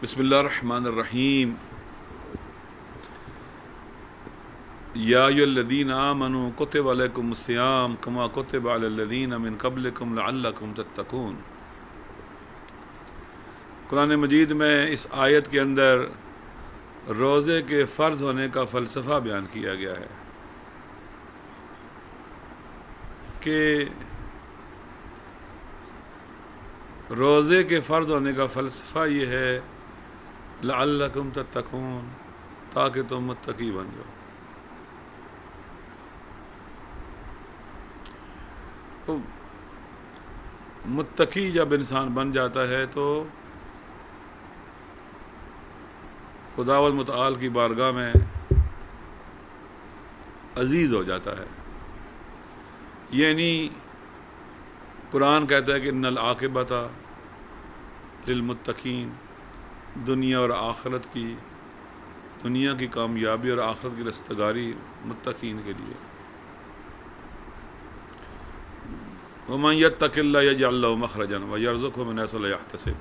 بسم اللہ الرحمن الرحیم یا ایھا الذین آمنوا کتب علیکم الصیام کما کتب علی الذین من قبلکم لعلکم تتقون۔ قرآن مجید میں اس آیت کے اندر روزے کے فرض ہونے کا فلسفہ بیان کیا گیا ہے کہ روزے کے فرض ہونے کا فلسفہ یہ ہے لعلکم تتقون، تاکہ تم متقی بن جاؤ۔ تو متقی جب انسان بن جاتا ہے تو خداوند متعال کی بارگاہ میں عزیز ہو جاتا ہے۔ یعنی قرآن کہتا ہے کہ ان العاقبۃ للمتقین، دنیا اور آخرت کی، دنیا کی کامیابی اور آخرت کی رستگاری متقین کے لیے۔ وَمَن يَتَّقِ اللَّهَ يَجْعَل لَّهُ مَخْرَجًا وَيَرْزُقْهُ مِنْ حَيْثُ لَا يَحْتَسِبُ۔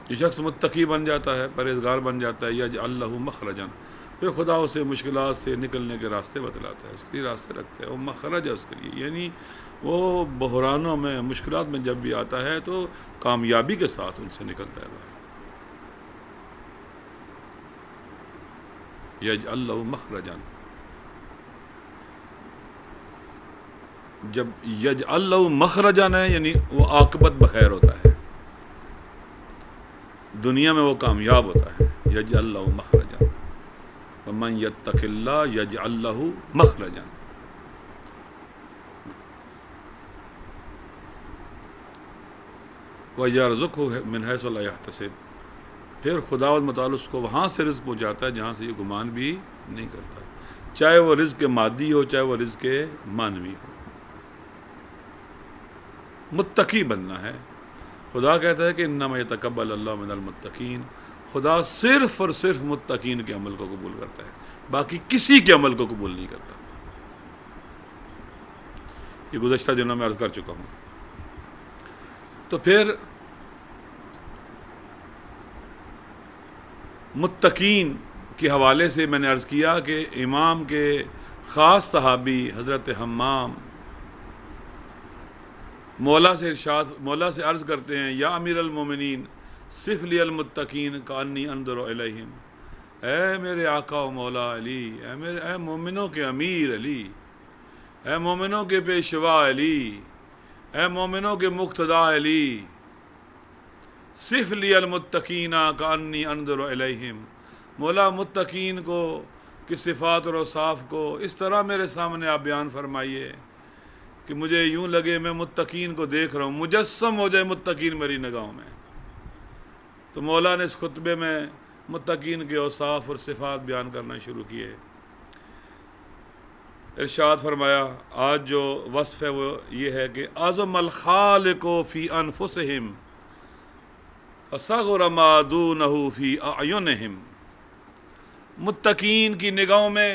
یہ شخص متقی بن جاتا ہے، پرہیزگار بن جاتا ہے، یجعل لہ مخرجا، پھر خدا اسے مشکلات سے نکلنے کے راستے بتلاتا ہے، اس کے لیے راستے رکھتا ہے، وہ مخرج ہے اس کے لیے، یعنی وہ بحرانوں میں، مشکلات میں جب بھی آتا ہے تو کامیابی کے ساتھ ان سے نکلتا ہے باہر۔ یجعل لہ مخرجا، جب یجعل لہ مخرجا ہے یعنی وہ عاقبت بخیر ہوتا ہے، دنیا میں وہ کامیاب ہوتا ہے۔ یجعل لہ مخرجا ومن یتق اللہ یجعل لہ مخرجا۔ وَيَرْزُقْهُ مِنْ حَيْثُ لَا يَحْتَسِبُ، پھر خداوند متعال اس کو وہاں سے رزق پہنچاتا ہے جہاں سے یہ گمان بھی نہیں کرتا، چاہے وہ رزق مادی ہو چاہے وہ رزق معنوی ہو۔ متقی بننا ہے۔ خدا کہتا ہے کہ انما یتقبل اللہ من المتقین، خدا صرف اور صرف متقین کے عمل کو قبول کرتا ہے، باقی کسی کے عمل کو قبول نہیں کرتا۔ یہ گزشتہ دنوں میں عرض کر چکا ہوں۔ تو پھر متقین کے حوالے سے میں نے عرض کیا کہ امام کے خاص صحابی حضرت حمام مولا سے عرض کرتے ہیں، یا امیر المومنین صف لی المتقین کانی انظر الیہم، اے میرے آقا و مولا علی، اے مومنوں کے امیر علی، اے مومنوں کے پیشوا علی، اے مومنوں کے مقتدی علی، صف لی المتقین کانی انظر الیہم، مولا متقین کو کی صفات اور اوصاف کو اس طرح میرے سامنے آپ بیان فرمائیے کہ مجھے یوں لگے میں متقین کو دیکھ رہا ہوں، مجسم ہو جائے متقین میری نگاہوں میں۔ تو مولا نے اس خطبے میں متقین کے اوصاف اور صفات بیان کرنا شروع کیے۔ ارشاد فرمایا، آج جو وصف ہے وہ یہ ہے کہ اعظم الخالق فی انفسہم وصغر ما دونہ فی اعینہم۔ متقین کی نگاہوں میں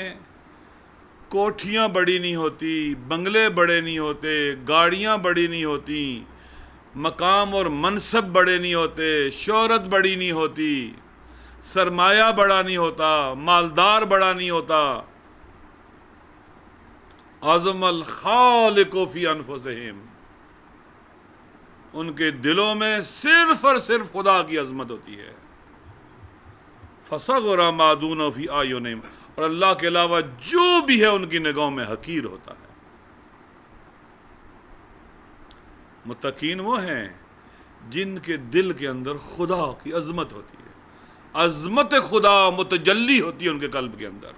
کوٹھیاں بڑی نہیں ہوتی، بنگلے بڑے نہیں ہوتے، گاڑیاں بڑی نہیں ہوتی، مقام اور منصب بڑے نہیں ہوتے، شہرت بڑی نہیں ہوتی، سرمایہ بڑا نہیں ہوتا، مالدار بڑا نہیں ہوتا۔ اعظم الخالق فی انفسہم، ان کے دلوں میں صرف اور صرف خدا کی عظمت ہوتی ہے۔ فصغر ما دونہ فی اعینہم، اور اللہ کے علاوہ جو بھی ہے ان کی نگاہوں میں حقیر ہوتا ہے۔ متقین وہ ہیں جن کے دل کے اندر خدا کی عظمت ہوتی ہے، عظمت خدا متجلی ہوتی ہے ان کے قلب کے اندر،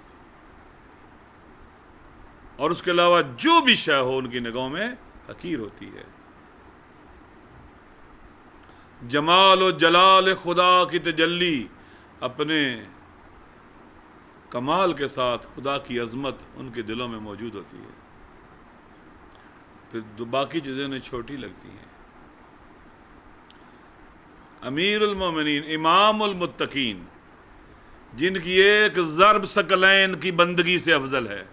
اور اس کے علاوہ جو بھی شے ہو ان کی نگاہوں میں حقیر ہوتی ہے۔ جمال و جلال خدا کی تجلی، اپنے کمال کے ساتھ خدا کی عظمت ان کے دلوں میں موجود ہوتی ہے، پھر باقی چیزیں انہیں چھوٹی لگتی ہیں۔ امیر المومنین، امام المتقین، جن کی ایک ضرب ثقلین کی بندگی سے افضل ہے،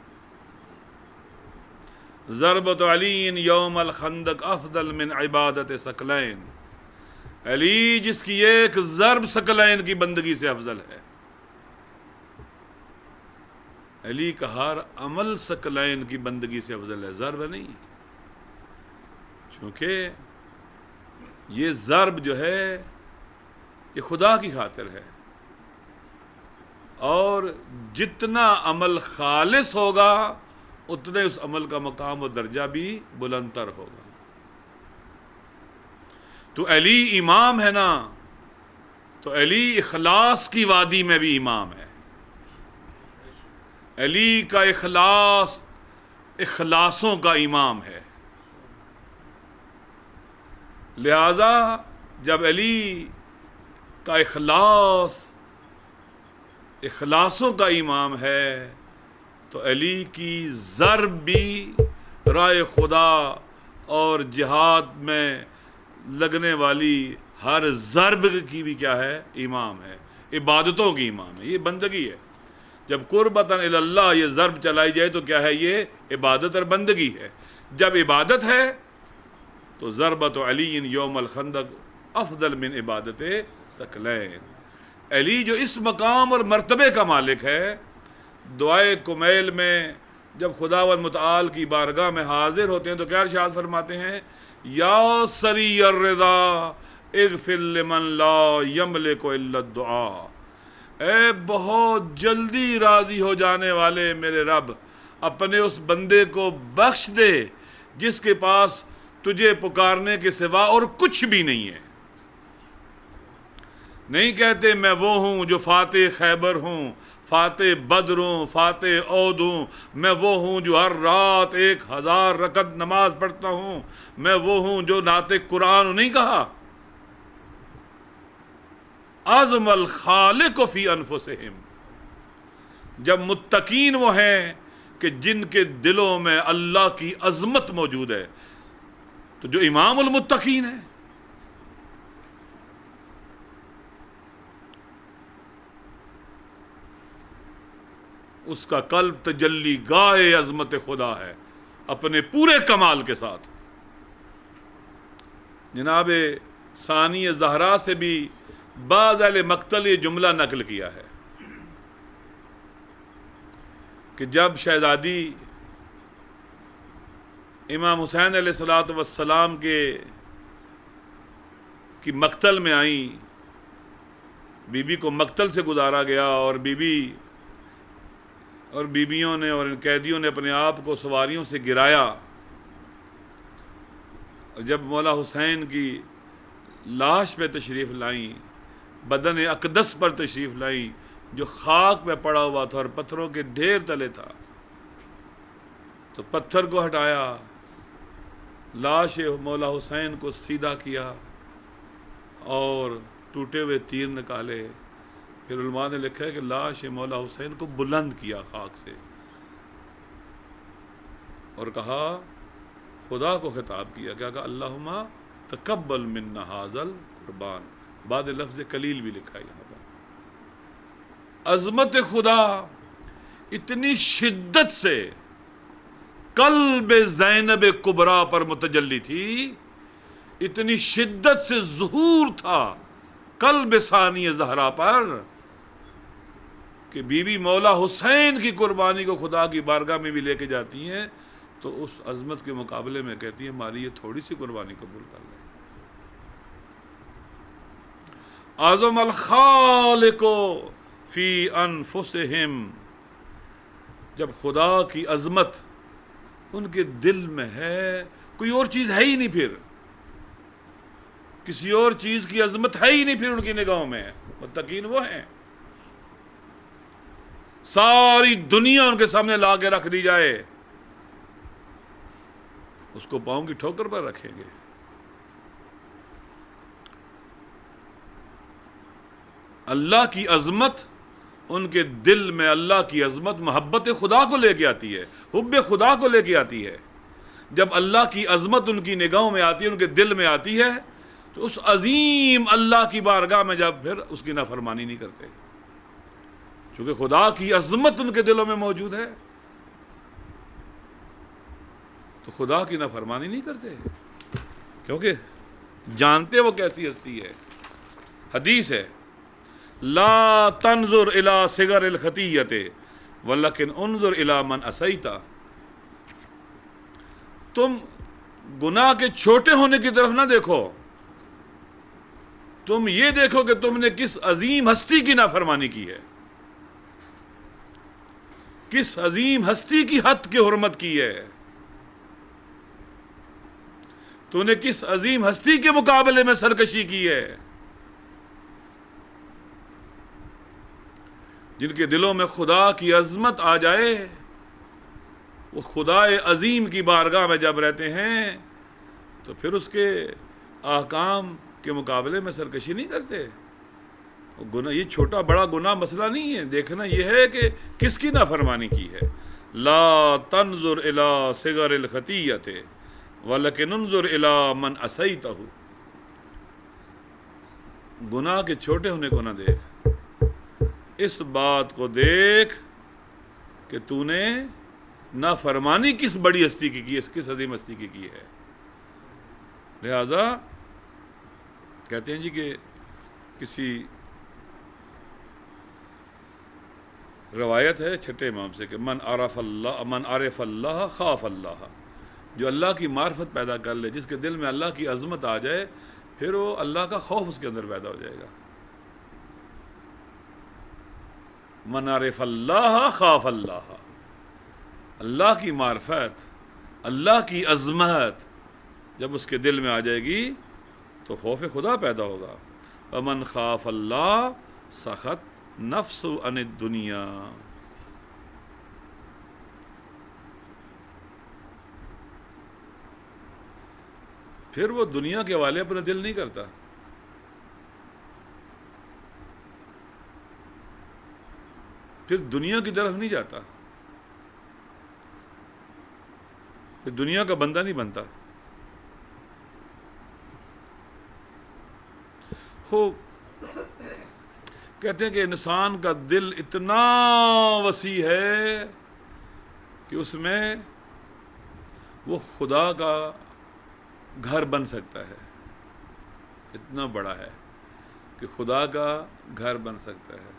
ضربۃ علی یوم الخندق افضل من عبادت ثقلین، علی جس کی ایک ضرب ثقلین کی بندگی سے افضل ہے، علی کا ہر عمل ثقلین کی بندگی سے افضل ہے، ضرب نہیں، چونکہ یہ ضرب جو ہے یہ خدا کی خاطر ہے، اور جتنا عمل خالص ہوگا اتنے اس عمل کا مقام و درجہ بھی بلند تر ہوگا۔ تو علی امام ہے نا، تو علی اخلاص کی وادی میں بھی امام ہے۔ علی کا اخلاص اخلاصوں کا امام ہے، لہذا جب علی کا اخلاص اخلاصوں کا امام ہے تو علی کی ضرب بھی رائے خدا اور جہاد میں لگنے والی ہر ضرب کی بھی کیا ہے؟ امام ہے، عبادتوں کی امام ہے، یہ بندگی ہے۔ جب قربتاً الی اللہ یہ ضرب چلائی جائے تو کیا ہے؟ یہ عبادت اور بندگی ہے۔ جب عبادت ہے تو ضربت علی یوم الخندق افضل من عبادت ثقلین۔ علی جو اس مقام اور مرتبے کا مالک ہے، دعائے کمیل میں جب خداوند متعال کی بارگاہ میں حاضر ہوتے ہیں تو کیا ارشاد فرماتے ہیں؟ یا سری الرضا اغفر لمن لا یملک الا الدعاء، اے بہت جلدی راضی ہو جانے والے میرے رب، اپنے اس بندے کو بخش دے جس کے پاس تجھے پکارنے کے سوا اور کچھ بھی نہیں ہے۔ نہیں کہتے میں وہ ہوں جو فاتح خیبر ہوں، فاتح بدر ہوں، فاتح عود ہوں، میں وہ ہوں جو ہر رات 1000 رکعت نماز پڑھتا ہوں، میں وہ ہوں جو ناطق قرآن، نہیں کہا۔ عظم الخالق فی انفسہم، جب متقین وہ ہیں کہ جن کے دلوں میں اللہ کی عظمت موجود ہے، تو جو امام المتقین ہے اس کا قلب تجلی گاہ عظمت خدا ہے اپنے پورے کمال کے ساتھ۔ جناب ثانی زہرا سے بھی بعض اہل مقتل یہ جملہ نقل کیا ہے کہ جب شہزادی امام حسین علیہ الصلوۃ والسلام کی مقتل میں آئیں، بی بی کو مقتل سے گزارا گیا اور بیویوں نے اور ان قیدیوں نے اپنے آپ کو سواریوں سے گرایا، اور جب مولا حسین کی لاش پہ تشریف لائیں، بدن اقدس پر تشریف لائیں جو خاک پہ پڑا ہوا تھا اور پتھروں کے ڈھیر تلے تھا، تو پتھر کو ہٹایا، لاش مولا حسین کو سیدھا کیا اور ٹوٹے ہوئے تیر نکالے۔ پھر علماء نے لکھا ہے کہ لاش مولا حسین کو بلند کیا خاک سے اور کہا، خدا کو خطاب کیا، کیا کہا؟ اللہم تقبل منا ھذا القربان، بعد لفظ کلیل بھی لکھا ہے یہاں پر۔ عظمت خدا اتنی شدت سے قلب زینب کبریٰ پر متجلی تھی، اتنی شدت سے ظہور تھا قلب ثانی زہرا پر کہ بی بی مولا حسین کی قربانی کو خدا کی بارگاہ میں بھی لے کے جاتی ہیں تو اس عظمت کے مقابلے میں کہتی ہیں ہماری یہ تھوڑی سی قربانی قبول کر لیں۔ اعظم الخالق فی انفسہم، جب خدا کی عظمت ان کے دل میں ہے، کوئی اور چیز ہے ہی نہیں، پھر کسی اور چیز کی عظمت ہے ہی نہیں پھر ان کی نگاہوں میں، متقین وہ ہیں۔ ساری دنیا ان کے سامنے لا کے رکھ دی جائے، اس کو پاؤں کی ٹھوکر پر رکھیں گے۔ اللہ کی عظمت ان کے دل میں، اللہ کی عظمت محبت خدا کو لے کے آتی ہے، حب خدا کو لے کے آتی ہے۔ جب اللہ کی عظمت ان کی نگاہوں میں آتی ہے، ان کے دل میں آتی ہے، تو اس عظیم اللہ کی بارگاہ میں جب پھر اس کی نافرمانی نہیں کرتے، چونکہ خدا کی عظمت ان کے دلوں میں موجود ہے تو خدا کی نافرمانی نہیں کرتے، کیونکہ جانتے وہ کیسی ہستی ہے. حدیث ہے لا تنظر الی صغر الخطیۃ ولکن انظر الی من عصیت. تم گناہ کے چھوٹے ہونے کی طرف نہ دیکھو، تم یہ دیکھو کہ تم نے کس عظیم ہستی کی نافرمانی کی ہے، کس عظیم ہستی کی حد کی حرمت کی ہے، تو نے کس عظیم ہستی کے مقابلے میں سرکشی کی ہے. جن کے دلوں میں خدا کی عظمت آ جائے، وہ خدا عظیم کی بارگاہ میں جب رہتے ہیں تو پھر اس کے احکام کے مقابلے میں سرکشی نہیں کرتے. گناہ یہ چھوٹا بڑا گناہ مسئلہ نہیں ہے، دیکھنا یہ ہے کہ کس کی نافرمانی کی ہے. لا تنظر الی صغر الخطیۃ ولکن انظر الی من عصیتہ. گناہ کے چھوٹے ہونے کو نہ دیکھ، اس بات کو دیکھ کہ تو نے نافرمانی کس بڑی ہستی کی کی ہے، کس عظیم ہستی کی کی ہے. لہذا کہتے ہیں جی کہ کسی روایت ہے چھٹے امام سے کہ من عرف اللہ خاف اللہ. جو اللہ کی معرفت پیدا کر لے، جس کے دل میں اللہ کی عظمت آ جائے، پھر وہ اللہ کا خوف اس کے اندر پیدا ہو جائے گا. من عرف اللہ خاف اللہ. اللہ کی معرفت، اللہ کی عظمت جب اس کے دل میں آ جائے گی تو خوف خدا پیدا ہوگا. ومن خاف اللہ سخط نفس عن الدنیا. پھر وہ دنیا کے حوالے اپنا دل نہیں کرتا. پھر دنیا کی طرف نہیں جاتا، پھر دنیا کا بندہ نہیں بنتا. خوب کہتے ہیں کہ انسان کا دل اتنا وسیع ہے کہ اس میں وہ خدا کا گھر بن سکتا ہے. اتنا بڑا ہے کہ خدا کا گھر بن سکتا ہے،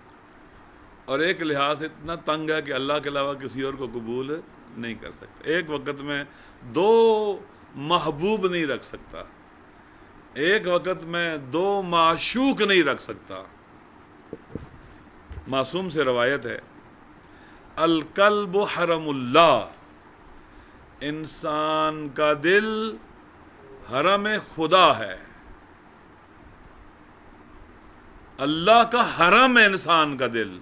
اور ایک لحاظ سے اتنا تنگ ہے کہ اللہ کے علاوہ کسی اور کو قبول نہیں کر سکتا. ایک وقت میں دو محبوب نہیں رکھ سکتا، ایک وقت میں دو معشوق نہیں رکھ سکتا. معصوم سے روایت ہے القلب حرم اللہ. انسان کا دل حرم خدا ہے، اللہ کا حرم ہے انسان کا دل.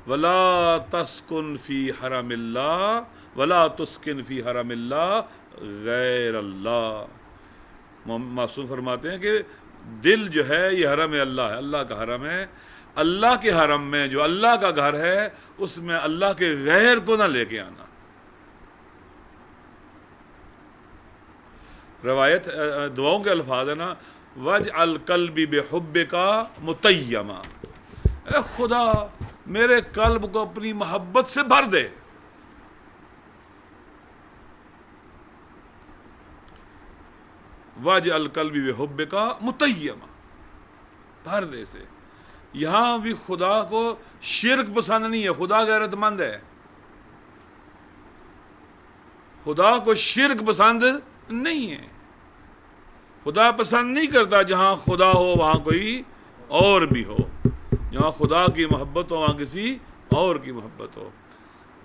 ولا تسکن فی حرم اللہ ولا تسکن فی حرم اللہ غیر اللہ. معصوم فرماتے ہیں کہ دل جو ہے یہ حرم اللہ ہے، اللہ کا حرم ہے. اللہ کے حرم میں جو اللہ کا گھر ہے اس میں اللہ کے غیر کو نہ لے کے آنا. روایت دعاؤں کے الفاظ ہے نا وَاجْعَلْ قَلْبِي بِحُبِّكَ مُتَيَّمًا. اے خدا میرے قلب کو اپنی محبت سے بھر دے. وَاجْعَلْ قَلْبِي بِحُبِّكَ مُتَيَّمًا. بھر دے سے. یہاں بھی خدا کو شرک پسند نہیں ہے، خدا غیرت مند ہے. خدا کو شرک پسند نہیں ہے. خدا پسند نہیں کرتا جہاں خدا ہو وہاں کوئی اور بھی ہو، جہاں خدا کی محبت ہو وہاں کسی اور کی محبت ہو.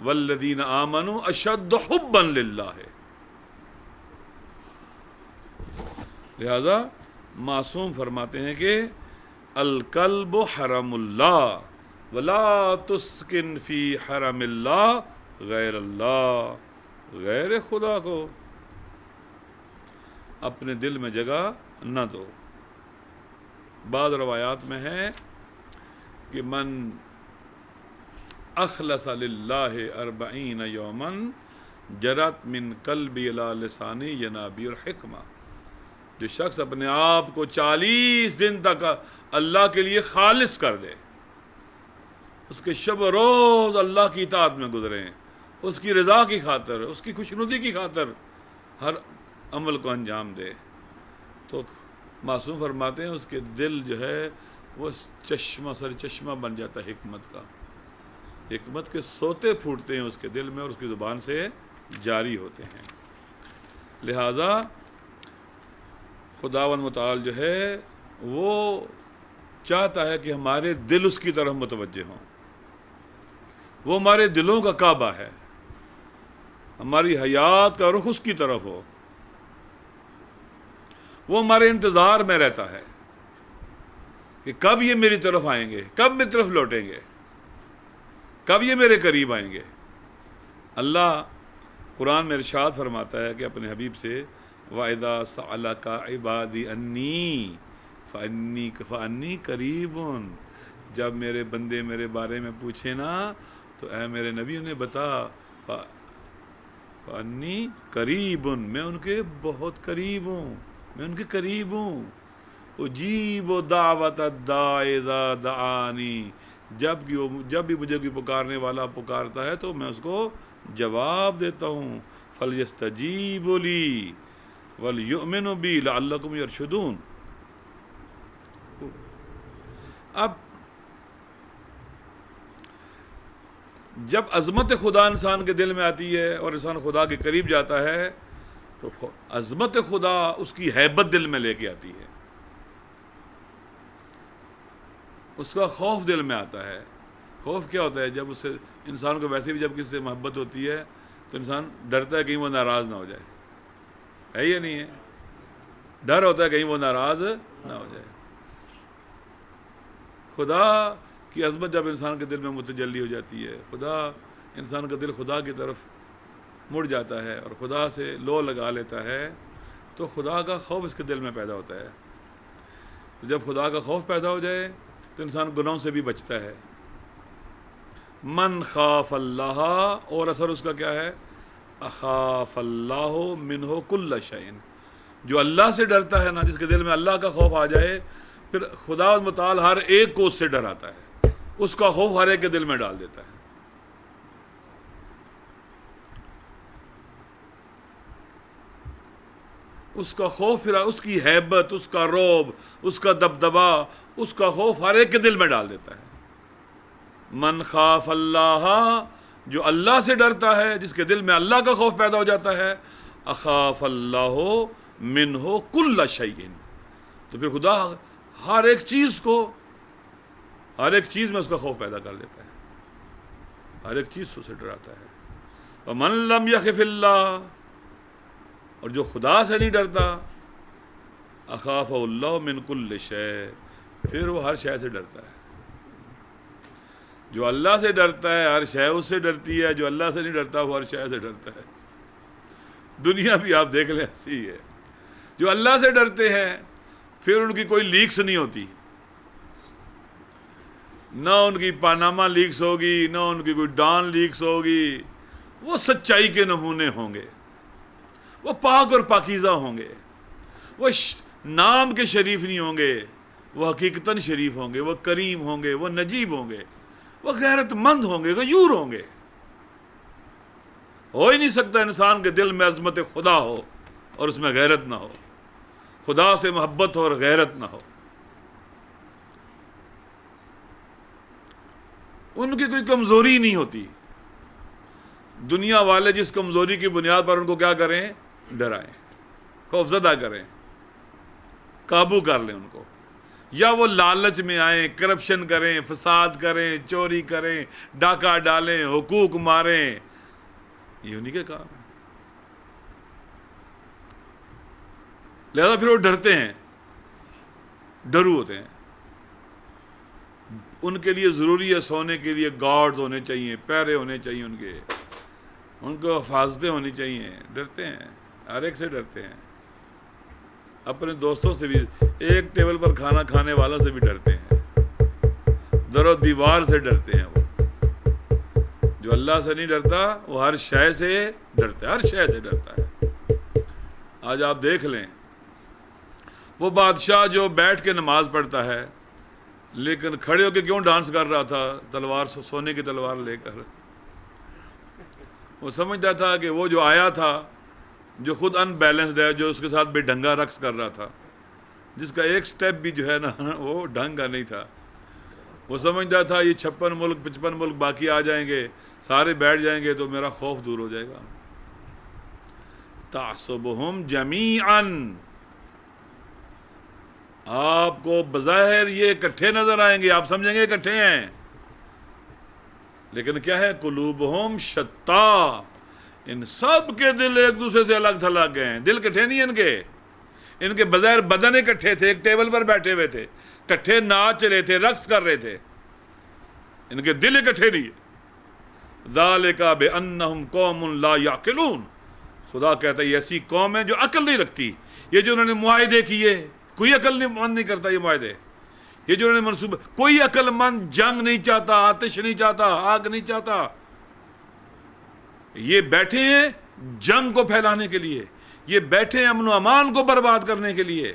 والذین آمنوا اشد حبا للہ. لہذا معصوم فرماتے ہیں کہ القلب حرم اللہ ولا تسکن فی حرم اللہ غیر اللہ. غیر خدا کو اپنے دل میں جگہ نہ دو. بعض روایات میں ہے کہ من اخلص للہ 40 یوما جرت من قلبی الی لسانی ینابیع الحکمہ. جو شخص اپنے آپ کو 40 دن تک اللہ کے لیے خالص کر دے، اس کے شب و روز اللہ کی اطاعت میں گزریں، اس کی رضا کی خاطر، اس کی خوشنودی کی خاطر ہر عمل کو انجام دے، تو معصوم فرماتے ہیں اس کے دل جو ہے وہ چشمہ سر چشمہ بن جاتا ہے حکمت کا، حکمت کے سوتے پھوٹتے ہیں اس کے دل میں اور اس کی زبان سے جاری ہوتے ہیں۔ لہذا خداوند متعال جو ہے وہ چاہتا ہے کہ ہمارے دل اس کی طرف متوجہ ہوں، وہ ہمارے دلوں کا کعبہ ہے، ہماری حیات کا رخ اس کی طرف ہو، وہ ہمارے انتظار میں رہتا ہے کہ کب یہ میری طرف آئیں گے، کب میری طرف لوٹیں گے، کب یہ میرے قریب آئیں گے۔ اللہ قرآن میں ارشاد فرماتا ہے کہ اپنے حبیب سے وَإِذَا سَأَلَكَ عِبَادِي أَنِّي فَأَنِّي قَرِيبٌ، جب میرے بندے میرے بارے میں پوچھیں نا تو اے میرے نبی انہیں بتا فَأَنِّي قَرِيبٌ، میں ان کے بہت قریب ہوں، میں ان کے قریب ہوں۔ اجیب دعوت الداع اذا دعانی، جب بھی مجھے کوئی پکارنے والا پکارتا ہے تو میں اس کو جواب دیتا ہوں۔ فَلْيَسْتَجِيبُوا لِي وَلْيُؤْمِنُوا بِي لَعَلَّكُمْ يَرْشُدُونَ۔ اب جب عظمت خدا انسان کے دل میں آتی ہے اور انسان خدا کے قریب جاتا ہے تو عظمت خدا اس کی ہیبت دل میں لے کے آتی ہے، اس کا خوف دل میں آتا ہے۔ خوف کیا ہوتا ہے؟ جب اس سے انسان کو ویسے بھی جب کسی سے محبت ہوتی ہے تو انسان ڈرتا ہے کہیں وہ ناراض نہ ہو جائے، ہے یا نہیں ہے؟ ڈر ہوتا ہے کہیں وہ ناراض نہ ہو جائے۔ خدا کی عظمت جب انسان کے دل میں متجلی ہو جاتی ہے، خدا انسان کا دل خدا کی طرف مڑ جاتا ہے اور خدا سے لو لگا لیتا ہے تو خدا کا خوف اس کے دل میں پیدا ہوتا ہے۔ تو جب خدا کا خوف پیدا ہو جائے تو انسان گناہوں سے بھی بچتا ہے۔ من خاف اللہ، اور اثر اس کا کیا ہے؟ اخاف اللہ منہ کل شیء، جو اللہ سے ڈرتا ہے نا، جس کے دل میں اللہ کا خوف آ جائے پھر خدا متعال ہر ایک کو اس سے ڈراتا ہے، اس کا خوف ہر ایک کے دل میں ڈال دیتا ہے۔ اس کا خوف، پھر اس کی ہیبت، اس کا رعب، اس کا دبدبا، اس کا خوف ہر ایک کے دل میں ڈال دیتا ہے۔ من خاف اللہ، جو اللہ سے ڈرتا ہے، جس کے دل میں اللہ کا خوف پیدا ہو جاتا ہے، اخاف اللہ منہ کل شیء، تو پھر خدا ہر ایک چیز کو، ہر ایک چیز میں اس کا خوف پیدا کر دیتا ہے، ہر ایک چیز سے اسے ڈراتا ہے۔ ومن لم یخف اللہ، اور جو خدا سے نہیں ڈرتا، اخاف اللہ من کل شیء، پھر وہ ہر شے سے ڈرتا ہے۔ جو اللہ سے ڈرتا ہے ہر شے اس سے ڈرتی ہے، جو اللہ سے نہیں ڈرتا وہ ہر شے سے ڈرتا ہے۔ دنیا بھی آپ دیکھ لیں ایسی ہے، جو اللہ سے ڈرتے ہیں پھر ان کی کوئی لیکس نہیں ہوتی، نہ ان کی پاناما لیکس ہوگی، نہ ان کی کوئی ڈان لیکس ہوگی، وہ سچائی کے نمونے ہوں گے، وہ پاک اور پاکیزہ ہوں گے، وہ نام کے شریف نہیں ہوں گے، وہ حقیقتاً شریف ہوں گے، وہ کریم ہوں گے، وہ نجیب ہوں گے، وہ غیرت مند ہوں گے، غیور ہوں گے۔ ہو ہی نہیں سکتا انسان کے دل میں عظمت خدا ہو اور اس میں غیرت نہ ہو، خدا سے محبت ہو اور غیرت نہ ہو۔ ان کی کوئی کمزوری نہیں ہوتی۔ دنیا والے جس کمزوری کی بنیاد پر ان کو کیا کریں؟ ڈرائیں، خوفزدہ کریں، قابو کر لیں ان کو، یا وہ لالچ میں آئیں، کرپشن کریں، فساد کریں، چوری کریں، ڈاکہ ڈالیں، حقوق ماریں، یہ انہی کے کام ہے۔ لہذا پھر وہ ڈرتے ہیں، ڈرو ہوتے ہیں۔ ان کے لیے ضروری ہے سونے کے لیے گارڈز ہونے چاہیے، پیرے ہونے چاہیے، ان کو حفاظتیں ہونی چاہیے۔ ڈرتے ہیں، ہر ایک سے ڈرتے ہیں، اپنے دوستوں سے بھی، ایک ٹیبل پر کھانا کھانے والوں سے بھی ڈرتے ہیں، در و دیوار سے ڈرتے ہیں۔ وہ جو اللہ سے نہیں ڈرتا وہ ہر شے سے ڈرتا ہے، ہر شے سے ڈرتا ہے۔ آج آپ دیکھ لیں، وہ بادشاہ جو بیٹھ کے نماز پڑھتا ہے لیکن کھڑے ہو کے کیوں ڈانس کر رہا تھا؟ تلوار، سونے کی تلوار لے کر۔ وہ سمجھتا تھا کہ وہ جو آیا تھا، جو خود ان بیلنسڈ ہے، جو اس کے ساتھ بے ڈھنگا رقص کر رہا تھا، جس کا ایک سٹیپ بھی جو ہے نا وہ ڈھنگ کا نہیں تھا. وہ سمجھتا تھا یہ 56 ملک 55 ملک باقی آ جائیں گے، سارے بیٹھ جائیں گے تو میرا خوف دور ہو جائے گا. تحسبہم جمیعا، آپ کو بظاہر یہ اکٹھے نظر آئیں گے، آپ سمجھیں گے اکٹھے ہیں، لیکن کیا ہے؟ قلوبہم شتیٰ، ان سب کے دل ایک دوسرے سے الگ تھلگ گئے ہیں. دل اکٹھے نہیں ان کے بظاہر بدن اکٹھے تھے، ایک ٹیبل پر بیٹھے ہوئے تھے، اکٹھے ناچ رہے تھے، رقص کر رہے تھے، ان کے دل اکٹھے نہیں. ذالک بانہم قوم لا یعقلون، خدا کہتا ہے یہ ایسی قوم ہے جو عقل نہیں رکھتی. یہ جو انہوں نے معاہدے کیے، کوئی عقل مند نہیں کرتا یہ معاہدے. یہ جو انہوں نے منصوبہ، کوئی عقل مند جنگ نہیں چاہتا، آتش نہیں چاہتا، آگ نہیں چاہتا. یہ بیٹھے ہیں جنگ کو پھیلانے کے لیے، یہ بیٹھے ہیں امن و امان کو برباد کرنے کے لیے،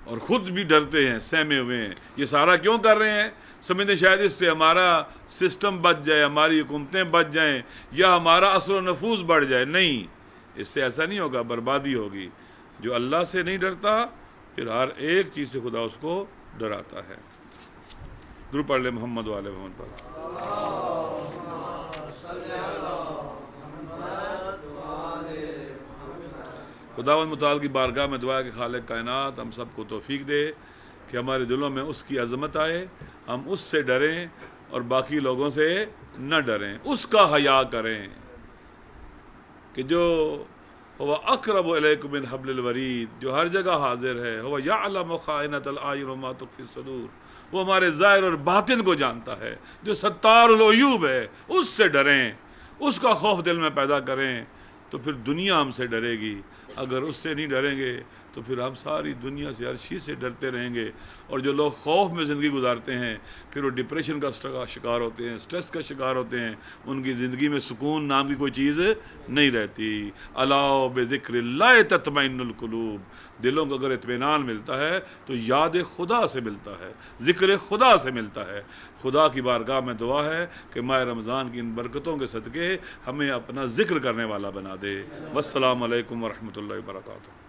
اور خود بھی ڈرتے ہیں، سہمے ہوئے ہیں. یہ سارا کیوں کر رہے ہیں؟ سمجھتے شاید اس سے ہمارا سسٹم بچ جائے، ہماری حکومتیں بچ جائیں، یا ہمارا اثر و نفوذ بڑھ جائے. نہیں، اس سے ایسا نہیں ہوگا، بربادی ہوگی. جو اللہ سے نہیں ڈرتا پھر ہر ایک چیز سے خدا اس کو ڈراتا ہے. درود پڑھ لے محمد و آل محمد پر. خداوند متعال کی بارگاہ میں دعا ہے کہ خالق کائنات ہم سب کو توفیق دے کہ ہمارے دلوں میں اس کی عظمت آئے، ہم اس سے ڈریں اور باقی لوگوں سے نہ ڈریں، اس کا حیا کریں کہ جو ہوا اقرب الیکم من حبل الورید، جو ہر جگہ حاضر ہے. ہوا یعلم خائنۃ الاعین وما تخفی الصدور، وہ ہمارے ظاہر اور باطن کو جانتا ہے. جو ستار العیوب ہے اس سے ڈریں، اس کا خوف دل میں پیدا کریں، تو پھر دنیا ہم سے ڈرے گی. اگر اس سے نہیں ڈریں گے تو پھر ہم ساری دنیا سے ہر چیز سے ڈرتے رہیں گے. اور جو لوگ خوف میں زندگی گزارتے ہیں پھر وہ ڈپریشن کا شکار ہوتے ہیں، سٹریس کا شکار ہوتے ہیں، ان کی زندگی میں سکون نام کی کوئی چیز نہیں رہتی. الا بذکر اللہ تطمئن القلوب، دلوں کو اگر اطمینان ملتا ہے تو یاد خدا سے ملتا ہے، ذکر خدا سے ملتا ہے. خدا کی بارگاہ میں دعا ہے کہ ماہ رمضان کی ان برکتوں کے صدقے ہمیں اپنا ذکر کرنے والا بنا دے. والسلام علیکم ورحمۃ اللہ وبرکاتہ.